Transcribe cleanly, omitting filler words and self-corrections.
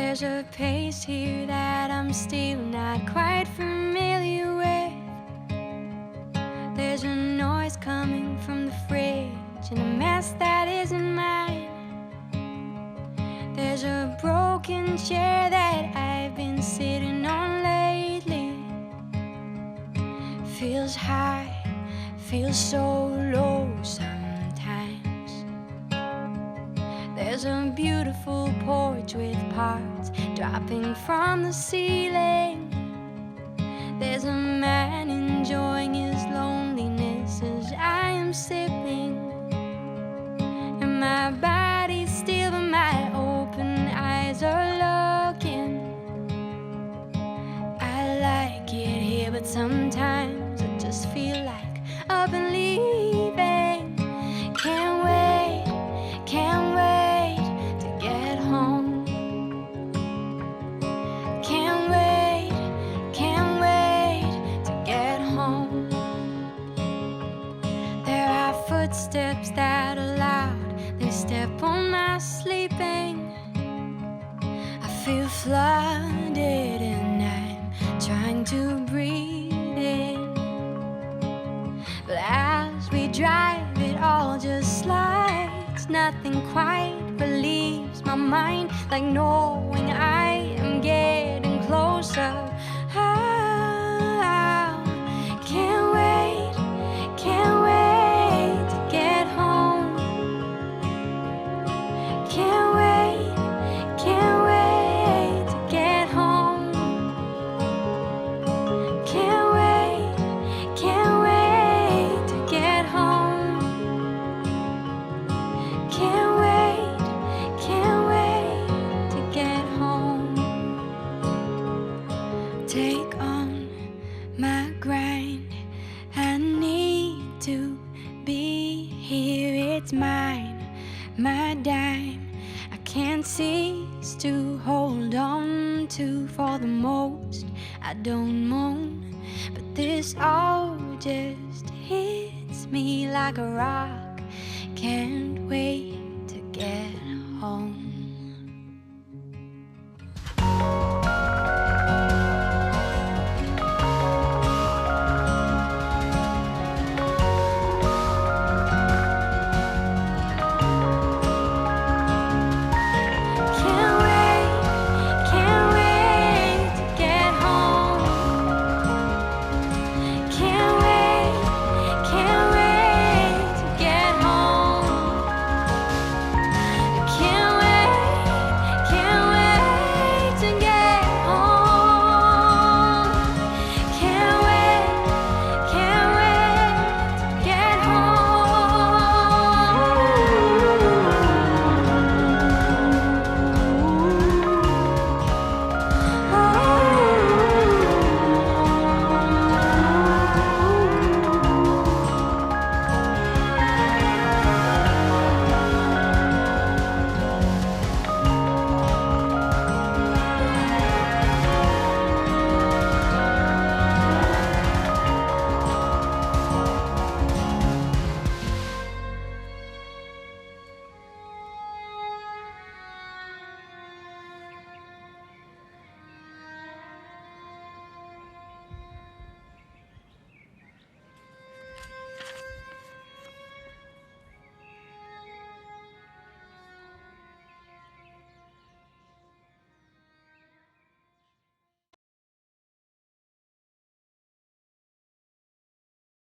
There's a pace here that I'm still not quite familiar with. There's a noise coming from the fridge and a mess that isn't mine. There's a broken chair that I've been sitting on lately. Feels high, feels so low sometimes. There's a beautiful porch with parts dropping from the ceiling. There's a man enjoying his loneliness as I am sipping. And my body's still, but my open eyes are looking. I like it here, but sometimes I just feel like up and leaving. Can't wait to get home. Can't wait to get home. There are footsteps that are loud, they step on my sleeping. I feel flooded and I'm trying to breathe in. But as we drive, it all just slides. Nothing quite relieves my mind like knowing I am getting closer. Can't wait to get home. Can't wait to get home. Can't wait to get home. Can't wait to get home. Take on my grind. I need to be here. It's mine, my dime. I can't cease to hold on to. For the most, I don't moan, but this all just hits me like a rock. Can't wait to get home.